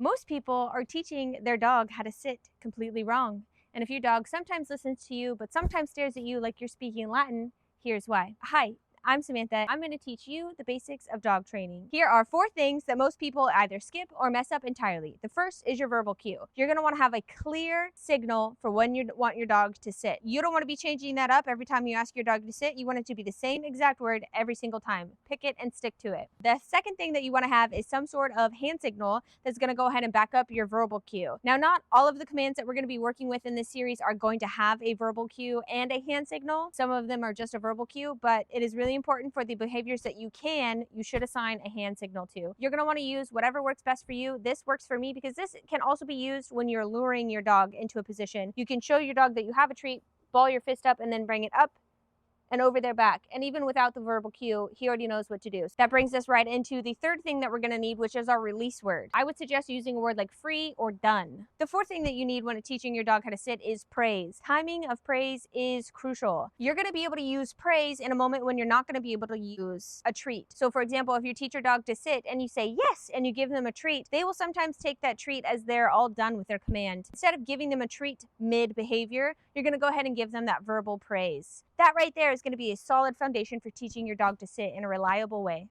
Most people are teaching their dog how to sit completely wrong. And if your dog sometimes listens to you, but sometimes stares at you like you're speaking Latin, here's why. Hi, I'm Samantha. I'm going to teach you the basics of dog training. Here are 4 things that most people either skip or mess up entirely. The first is your verbal cue. You're going to want to have a clear signal for when you want your dog to sit. You don't want to be changing that up every time you ask your dog to sit. You want it to be the same exact word every single time. Pick it and stick to it. The second thing that you want to have is some sort of hand signal that's going to go ahead and back up your verbal cue. Now, not all of the commands that we're going to be working with in this series are going to have a verbal cue and a hand signal. Some of them are just a verbal cue, but it is really important for the behaviors that you should assign a hand signal to. You're going to want to use whatever works best for you. This works for me because this can also be used when you're luring your dog into a position. You can show your dog that you have a treat, ball your fist up, and then bring it up and over their back. And even without the verbal cue, he already knows what to do. So that brings us right into the third thing that we're gonna need, which is our release word. I would suggest using a word like free or done. The fourth thing that you need when teaching your dog how to sit is praise. Timing of praise is crucial. You're gonna be able to use praise in a moment when you're not gonna be able to use a treat. So for example, if you teach your dog to sit and you say yes, and you give them a treat, they will sometimes take that treat as they're all done with their command. Instead of giving them a treat mid-behavior, you're gonna go ahead and give them that verbal praise. That right there is going to be a solid foundation for teaching your dog to sit in a reliable way.